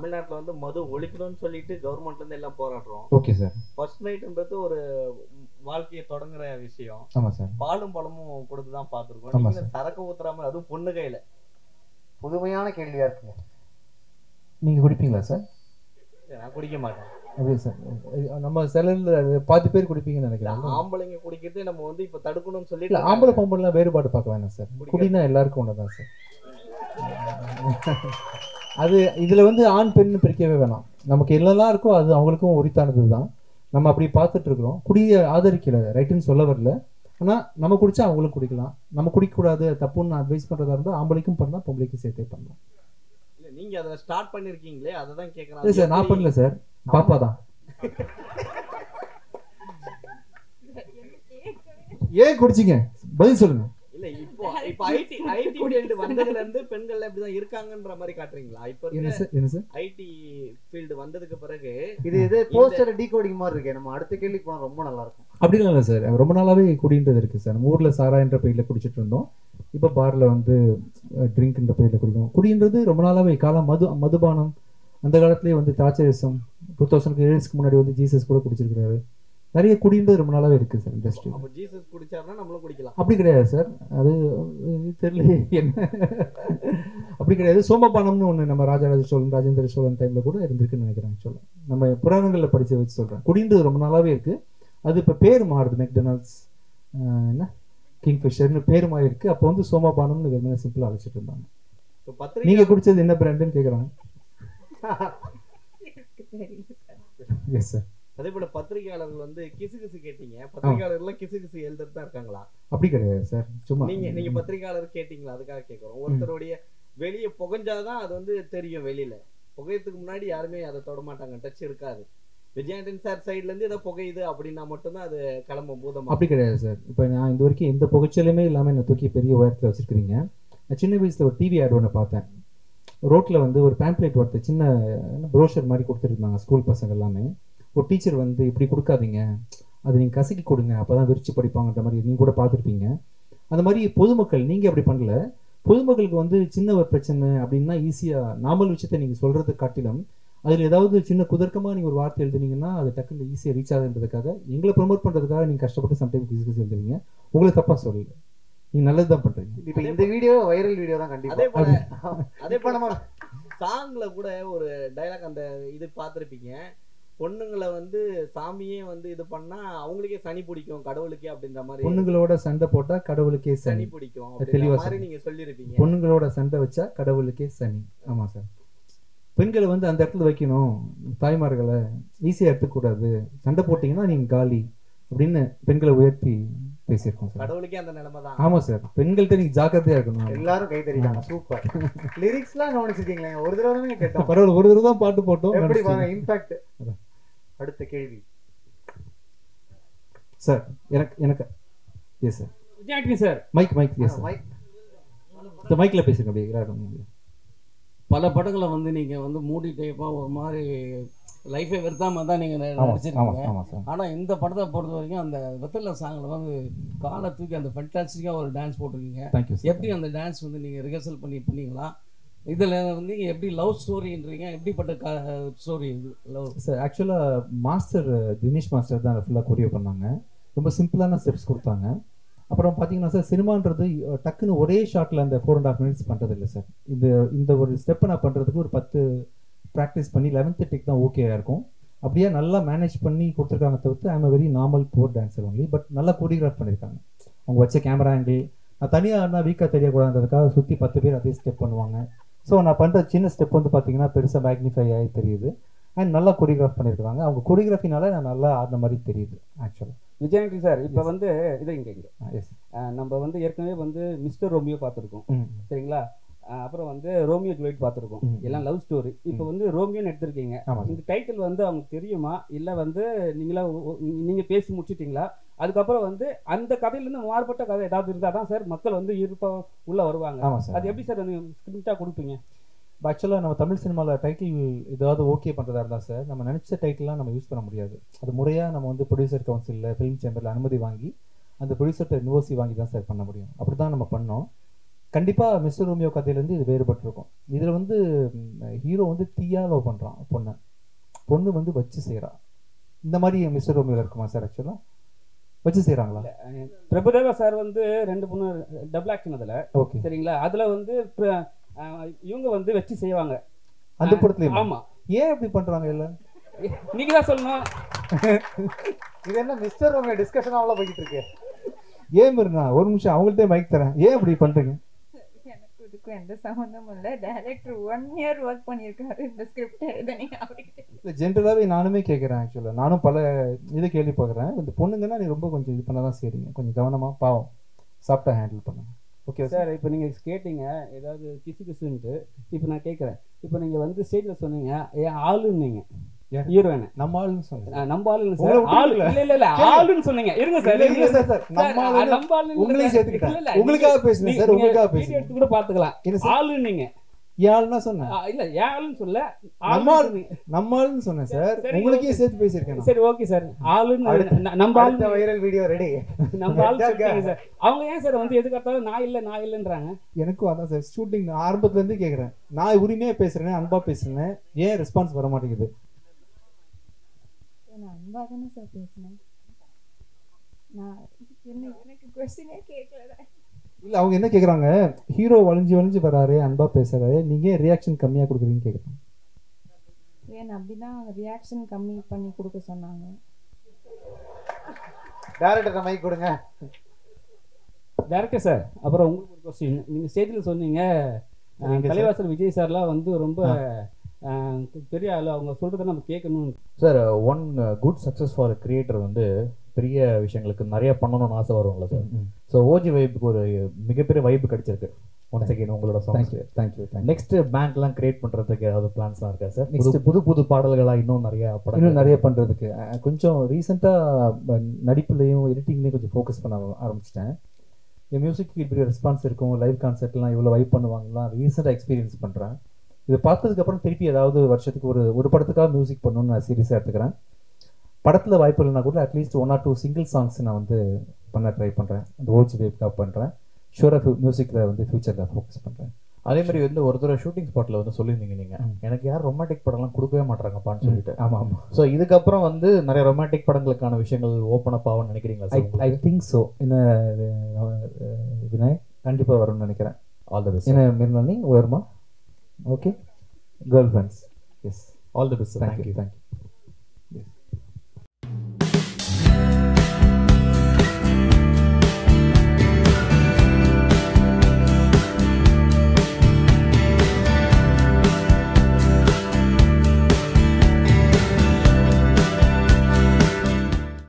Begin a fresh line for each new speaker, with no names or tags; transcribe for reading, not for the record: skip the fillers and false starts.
தமிழ்நாட்டுல வந்து மது ஒழிக்கணும்னு சொல்லிட்டு கவர்மெண்ட்ல இருந்து எல்லாம் போராடுறோம்.
Okay sir.
ஃபர்ஸ்ட் நைட்ன்றது ஒரு வாழ்க்கையை தொடங்குற விஷயம்.
ஆமா சார்.
பாலும் பழமும் கொடுத்துதான் பார்த்திருக்கோம்.
ஆமா
நீங்க
சார்.
சரக்கு ஊத்துறாம அதுவும் பொண்ணு கையில.
புதுமையான கேள்வியா இருக்குங்க.
நீங்க குடிப்பீங்களா சார்?
நான் குடிக்க மாட்டேன்.
அப்படியே சார். நம்ம சிலர்ல பாதி பேர் குடிப்பீங்கன்னு நினைக்கிறேன்.
ஆம்பளைங்க குடிக்கிறது நம்ம வந்து இப்ப தடுக்கணும்னு
இல்ல,
சொல்லிட்டு
ஆம்பளை பொம்பளைலாம் வேறுபாடு பார்க்க வேணாம் சார். குடினா எல்லாருக்கும் ஒண்ணுதான் சார். அது இதுல வந்து ஆண் பெண் பிரிக்கவே வேணாம். நமக்கு என்னெல்லாம் இருக்கோ அது அவங்களுக்கும் உரித்தானது தான். நம்ம அப்படி பார்த்துட்டு இருக்கிறோம். குடியை ஆதரிக்கல, ரைட்டுன்னு சொல்ல வரல. ஆனா நம்ம குடிச்சா அவங்களும் குடிக்கலாம். நம்ம குடிக்கக்கூடாது தப்புன்னு அட்வைஸ் பண்றதா இருந்தால் ஆம்பளைக்கும் பண்ணலாம், பொம்பளைக்கும் சேர்த்தே பண்ணலாம்.
இல்ல நீங்க அதை ஸ்டார்ட் பண்ணிருக்கீங்களே அததான்
இல்லை
கேட்கறேன்.
சார், நான் பண்ணல சார், பாப்பா தான். ஏன் குடிச்சிங்க? பதில் சொல்லுங்க.
இல்ல இப்போ ஐடி ஃபீல்டு வந்ததுல இருந்து பெண்கள் இப்படிதான் இருக்காங்கன்ற மாதிரி காட்டுறீங்களா? இப்ப
என்ன சார்
ஐடி ஃபீல்டு வந்ததுக்கு பிறகு
இது போஸ்டர் டீகோடிங் மாதிரி இருக்கு. நம்ம அடுத்த கேள்விக்கு போனா ரொம்ப நல்லா இருக்கும்.
அப்படி இல்லை சார், ரொம்ப நாளாவே குடின்றது இருக்கு சார். நம்ம ஊர்ல சாரான்ற பெயர்ல குடிச்சிட்டு இருந்தோம். இப்போ பார்ல வந்து ட்ரிங்க்ன்ற பெயர்ல குடிக்கணும். குடின்றது ரொம்ப நாளாவே காலம் மதுபானம் அந்த காலத்திலேயே வந்து திராட்சரசம் 2007 முன்னாடி வந்து ஜீசஸ் கூட குடிச்சிருக்கிறாரு. நிறைய குடின்றது ரொம்ப நாளாவே இருக்கு சார் இண்டஸ்ட்ரி.
அப்ப ஜீசஸ் குடிச்சாருன்னா நம்மளும் குடிக்கலாம்.
அப்படி கிடையாது சார், அது தெரியல என்ன. அப்படி கிடையாது. சோமபானம்னு ஒண்ணு நம்ம ராஜராஜ சோழன் ராஜேந்திர சோழன் டைம்ல கூட இருந்திருக்குன்னு நினைக்கிறேன். ஆக்சுவலா நம்ம புராணங்கள்ல படிச்சு வச்சு சொல்றேன். குடின்றது ரொம்ப நாளாவே இருக்கு. அது இப்ப பேர் மாறுது. மெக்டொனால்ட்ஸ் என்ன கிங்ஃபிஷர்னு பேர் மாறி இருக்கு. அப்போ வந்து சோமபானம்னு வெறுமனே சிம்பிளா அழைச்சிட்டு இருந்தாங்க. நீங்க குடிச்சது என்ன பிராண்டுன்னு கேக்குறாங்க. Yes sir.
அதே போல பத்திரிகையாளர்கள் வந்து கிசுகிசு கேட்டீங்க. பத்திரிகையாளர்கள் கிசுகிசு எழுதுறது தான் இருக்காங்களா?
அப்படி கிடையாது சார். சும்மா
நீங்க பத்திரிகையாளர் கேட்டீங்களா? அதுக்காக கேட்கிறோம். ஒருத்தருடைய வெளியே புகஞ்சாதான் அது வந்து தெரியும். வெளியில புகையத்துக்கு முன்னாடி யாருமே அதை தொட மாட்டாங்க, டச் இருக்காது. விஜயாண்டன் சார் சைட்ல இருந்து ஏதோ புகையுது அப்படின்னா மட்டும்தான் அது கிளம்பும் பூதமா.
அப்படி கிடையாது சார். இப்போ நான் இந்த வரைக்கும் எந்த புகைச்சலுமே இல்லாமல் என்னை தூக்கி பெரிய உயரத்தில் வச்சிருக்கிறீங்க. நான் சின்ன வயசுல ஒரு டிவி ஆட் ஒன்று பார்த்தேன். ரோட்ல வந்து ஒரு பேம்ப்ளேட் ஒருத்தர் சின்ன ப்ரோஷர் மாதிரி கொடுத்துருந்தாங்க ஸ்கூல் பசங்க எல்லாமே. ஒரு டீச்சர் வந்து இப்படி கொடுக்காதீங்க, அது நீங்கள் கசக்கி கொடுங்க, அப்போதான் விரிச்சு படிப்பாங்கன்ற மாதிரி நீங்கள் கூட பார்த்துருப்பீங்க. அந்த மாதிரி பொதுமக்கள் நீங்கள் அப்படி பண்ணல. பொதுமக்களுக்கு வந்து சின்ன ஒரு பிரச்சனை அப்படின்னா ஈஸியாக நார்மல் விஷயத்தை நீங்கள் சொல்கிறத காட்டிலும் அதில் ஏதாவது சின்ன குதர்க்கமாக நீங்கள் ஒரு வார்த்தை எழுதுனீங்கன்னா அது டக்குன்னு ஈஸியாக ரீச் ஆகுதுன்றதுக்காக எங்களை ப்ரொமோட் பண்ணுறதுக்காக நீங்கள் கஷ்டப்பட்டு சம்டைம் கிசுகிசு எழுதுவீங்க. உங்களை தப்பாக சொல்லல, நீங்கள் நல்லது தான் பண்ணுறீங்க.
இப்போ இந்த வீடியோ வைரல் வீடியோ தான் கண்டிப்பாக.
அதே போல நம்ம சாங்ல கூட ஒரு டைலாக் அந்த இது பார்த்துருப்பீங்க. பொண்ணுங்களை வந்து சாமியே வந்து இது பண்ணா அவங்களுக்கே சனி பிடிக்கும் கடவுளுக்கே அப்படின்ற மாதிரி.
பொண்ணுங்களோட சண்டை போட்டா கடவுளுக்கே சனி
பிடிக்கும்
தெளிவா
மாதிரி நீங்க சொல்லிருப்பீங்க.
பொண்ணுங்களோட சண்டை வச்சா கடவுளுக்கே சனி. ஆமா சார். பெண்களை வந்து அந்த இடத்துல வைக்கணும், தாய்மார்களை ஈஸியா எடுத்துக்கூடாது, சண்டை போட்டீங்கன்னா நீங்க காலி அப்படின்னு பெண்களை உயர்த்தி பேசியிருக்கோம் சார்.
கடவுளுக்கே அந்த நிலைமை தான்.
ஆமா சார், பெண்கள்கிட்ட நீங்க ஜாக்கிரதையா இருக்கணும்.
எல்லாரும் கை தட்டிட்டாங்க. சூப்பர். லிரிக்ஸ்லாம் கவனிச்சிருக்கீங்களா? ஒரு தடவை தான் கேட்டோம்.
பரவாயில்ல, ஒரு தடவை தான் பாட்டு போட்டோம்.
எப்படி பாருங்க இம்பாக்ட். அடுத்த கேள்வி
சார். எனக்கு yes sir.
Vijayandi sir.
Mike yes sir. இந்த மைக்ல பேசுங்க அப்படியே எல்லாரும்.
பல படங்களை வந்து நீங்க வந்து மூடி டைப்பா ஒரு மாதிரி லைஃபை வெறுத்தாம தான் நீங்க நடிச்சிருக்கீங்க. ஆனா இந்த படத்தை பொறுத்த வரைக்கும் அந்த வெத்தலை சாங்ல வந்து காலை தூக்கி அந்த ஃபென்டாஸ்டிக்கா ஒரு டான்ஸ் போட்டிருக்கீங்க. எப்படி அந்த டான்ஸ் வந்து நீங்க ரிஹர்சல் பண்ணீங்களா? இதுல வந்து எப்படி லவ் ஸ்டோரின்றீங்க, எப்படிப்பட்ட ஸ்டோரி இது லவ்?
சார் ஆக்சுவலாக மாஸ்டர் தினேஷ் மாஸ்டர் தான் ஃபுல்லாக கொரியோ பண்ணாங்க. ரொம்ப சிம்பிளான ஸ்டெப்ஸ் கொடுத்தாங்க. அப்புறம் பார்த்தீங்கன்னா சார், சினிமான்றது டக்குன்னு ஒரே ஷாட்டில் அந்த 4.5 minutes பண்ணுறது இல்லை சார். இந்த ஒரு ஸ்டெப்பை நான் பண்ணுறதுக்கு ஒரு 10 ப்ராக்டிஸ் பண்ணி 11th டேக் தான் ஓகே இருக்கும். அப்படியே நல்லா மேனேஜ் பண்ணி கொடுத்துருக்காங்க. தவிர்த்து I'm very normal for dancer only. But நல்லா கோரியோகிராஃப் பண்ணியிருக்காங்க. அவங்க வச்ச கேமரா ஆங்கிள் நான் தனியாக இருந்தால் வீக்காக தெரியக்கூடாதுன்றதுக்காக சுற்றி 10 பேர் அதே ஸ்டெப் பண்ணுவாங்க. ஸோ நான் பண்ணுற சின்ன ஸ்டெப் வந்து பார்த்தீங்கன்னா பெருசாக மேக்னிஃபை ஆகி தெரியுது. அண்ட் நல்லா கொரியோகிராஃப் பண்ணியிருக்காங்க. அவங்க கொரியோகிராஃபினால நான் நல்லா ஆடின மாதிரி தெரியுது ஆக்சுவலாக.
விஜயாண்டி சார், இப்போ வந்து இங்கே நம்ம வந்து ஏற்கனவே வந்து மிஸ்டர் ரோமியோ பார்த்துருக்கோம், சரிங்களா? அப்புறம் வந்து ரோமியோ ஜூலியட் பார்த்துருக்கோம், எல்லாம் லவ் ஸ்டோரி. இப்போ வந்து ரோமியோன்னு எடுத்திருக்கீங்க. இந்த டைட்டில் வந்து அவங்க தெரியுமா, இல்லை வந்து நீங்கள் பேசி முடிச்சிட்டிங்களா? அதுக்கப்புறம் வந்து அந்த கதையிலேருந்து மாறுபட்ட கதை ஏதாவது இருந்தால் தான் சார் மக்கள் வந்து உள்ள வருவாங்க. அது எப்படி சார் ஸ்கிரிப்டாக கொடுப்பீங்க?
ஆக்சுவலாக நம்ம தமிழ் சினிமாவில் டைட்டில் ஏதாவது ஓகே பண்ணுறதா இருந்தால் சார், நம்ம நினச்ச டைட்டிலாம் நம்ம யூஸ் பண்ண முடியாது. அது முறையாக நம்ம வந்து ப்ரொடியூசர் கவுன்சிலில் ஃபிலிம் சேம்பரில் அனுமதி வாங்கி அந்த ப்ரொடியூசர்கிட்ட யூனிவர்சிட்டி வாங்கி தான் சார் பண்ண முடியும். அப்படி தான் நம்ம பண்ணோம். கண்டிப்பாக மிஸ்டர் ரோமியோ கதையிலேருந்து இது வேறுபட்டிருக்கும். இதில் வந்து ஹீரோ வந்து தீயா லவ் பண்ணுறான் பொண்ணு வந்து வச்சு செய்கிறா. இந்த மாதிரி மிஸ்டர் ரோமியோவில் இருக்குமா சார்? ஆக்சுவலாக வச்சு செய்கிறாங்களா?
பிரபுதேவா சார் வந்து 2 பொண்ணு டபுள் ஆக்ஷன் அதில்.
ஓகே
சரிங்களா? அதில் வந்து இவங்க வந்து வச்சு செய்வாங்க
அந்த படத்துலையும்.
ஆமாம்.
ஏன் இப்படி பண்ணுறாங்க எல்லாம்?
நீங்க தான் சொல்லணும்.
இது என்ன மிஸ்டர் ரோமியோ டிஸ்கஷன் அவ்வளோ போய்கிட்டு இருக்கு?
ஏன் மீறினா ஒரு நிமிஷம் அவங்கள்ட்டே மைக் தரேன். ஏன் இப்படி பண்ணுறீங்க?
எனக்கு இதுக்கும் எந்த சம்மந்தமும் இல்லை. டைரக்டர் 1 year ஒர்க் பண்ணியிருக்காரு இந்த ஸ்கிரிப்ட் எழுதனீங்க அவர்கிட்ட.
இல்லை ஜென்ரலாகவே நானுமே கேட்குறேன். ஆக்சுவலாக நானும் பல இது கேள்விப்படுறேன். இந்த பொண்ணுங்கன்னா நீ ரொம்ப கொஞ்சம் இது பண்ண தான் செய்றீங்க. கொஞ்சம் கவனமாக பாவம் சாஃப்டாக ஹேண்டில் பண்ணுங்க. Okay
sir. இப்போ நீங்கள் கேட்டீங்க ஏதாவது கிசுன்ட்டு. இப்போ நான் கேட்குறேன். இப்போ நீங்கள் வந்து ஸ்டேஜில் சொன்னீங்க ஏன் ஆளுன்னீங்க ஹீரோயினை.
நம்ம ஆளுன்னு சொன்னீங்க.
நம்ம ஆளுன்னு சார். ஆளு இல்ல ஆளுன்னு சொன்னீங்க. இருங்க சார்.
நம்ம ஆளு உங்களையும் சேர்த்துக்கிட்டேன். உங்களுக்காக பேசுறேன் சார். உங்களுக்காக பேசுறேன்.
எடுத்து கூட பார்த்துக்கலாம். ஆளுன்னீங்க
ஆளுன்னா சொன்னேன்.
இல்ல ஆளுன்னு சொல்ல
நம்ம ஆளுன்னு சொன்னேன் சார். உங்களுக்கே சேர்த்து பேசியிருக்கேன்.
சரி ஓகே சார். ஆளுன்னு நம்ம ஆளு
வைரல் வீடியோ ரெடி.
நம்ம ஆளு சொல்றீங்க சார். அவங்க ஏன் சார் வந்து எதுக்காத்தாலும் நான் இல்லைன்றாங்க?
எனக்கும் அதான் சார் ஷூட்டிங் ஆரம்பத்துல இருந்து கேட்குறேன். நான் உரிமையா பேசுறேன், அன்பா பேசுறேன். ஏன் ரெஸ்பான்ஸ் வர மாட்டேங்குது?
நான் அன்பா தானே சார் பேசினேன். நான் எனக்கு கொஸ்டினே கேட்கல.
இல்லை அவங்க என்ன கேட்குறாங்க, ஹீரோ வளைஞ்சு வராரு, அன்பா பேசுறாரு, நீங்க ரியாக்ஷன் கம்மியா கொடுக்குறீங்கன்னு கேட்குறாங்க.
ஏன் அப்படிதான் ரியாக்ஷன் கம்மி பண்ணி கொடுக்க சொன்னாங்க.
டைரக்டர் மைக் கொடுங்க.
டைரக்டர் சார், அப்புறம் உங்களுக்கு ஒரு கொஸ்டின். நீங்கள் ஸ்டேஜில் சொன்னீங்க தலைவாசல் விஜய் சார்லாம் வந்து ரொம்ப பெரிய ஆள், அவங்க சொல்கிறத நம்ம கேட்கணும்.
Sir, one good success for creator வந்து பெரிய விஷயங்களுக்கு நிறைய பண்ணணும்னு ஆசை வரும்ல சார். ஸோ ஓஜி வைப்புக்கு ஒரு மிகப்பெரிய வைப்பு கிடைச்சிருக்கு. ஒன்ஸ் அகைன் உங்களோட சாங்ஸ்.
தேங்க்யூ.
நெக்ஸ்ட் பேங்க்லாம் கிரியேட் பண்ணுறதுக்கு ஏதாவது பிளான்ஸ்லாம் இருக்கா சார்? நெக்ஸ்ட் புது பாடல்களாக இன்னும் நிறைய பண்ணுறதுக்கு கொஞ்சம் ரீசெண்டாக நடிப்புலையும் எடிட்டிங்லேயும் கொஞ்சம் ஃபோக்கஸ் பண்ண ஆரம்பிச்சிட்டேன். என் மியூசிக்கு இப்படி ரெஸ்பான்ஸ் இருக்கும், லைவ் கான்சர்ட்லாம் இவ்வளோ வைப் பண்ணுவாங்கலாம் ரீசெண்டாக எக்ஸ்பீரியன்ஸ் பண்ணுறேன். இதை பார்த்ததுக்கப்புறம் திருப்பி ஏதாவது வருஷத்துக்கு ஒரு படத்துக்காக மியூசிக் பண்ணணும்னு நான் சீரியஸாக எடுத்துக்கிறேன். படத்தில் வாய்ப்பு இல்லைனா கூட அட்லீஸ்ட் 1 or 2 சிங்கிள் சாங்ஸ் நான் வந்து பண்ண ட்ரை பண்ணுறேன். அந்த ஓஜி வேவ்க்காக பண்ணுறேன். ஷூராக மியூசிக்கில் வந்து ஃபியூச்சரில் ஃபோக்கஸ் பண்ணுறேன். அதே மாதிரி வந்து ஒரு தடவை ஷூட்டிங் ஸ்பாட்டில் வந்து சொல்லியிருந்தீங்க நீங்கள், எனக்கு யாரும் ரொமான்டிக் படம்லாம் கொடுக்கவே மாட்டாங்கப்பான்னு சொல்லிட்டு.
ஆமாம்.
ஸோ இதுக்கப்புறம் வந்து நிறைய ரொமான்டிக் படங்களுக்கான விஷயங்கள் ஓப்பன் அப் ஆகும்னு நினைக்கிறீங்களா சார்?
I think so. என்ன விநாயக் கண்டிப்பாக வரும்னு நினைக்கிறேன்.
All the best.
என்ன மிர்னானி உயர்மா. Okay, girl friends. Yes,
all the best.
Thank you.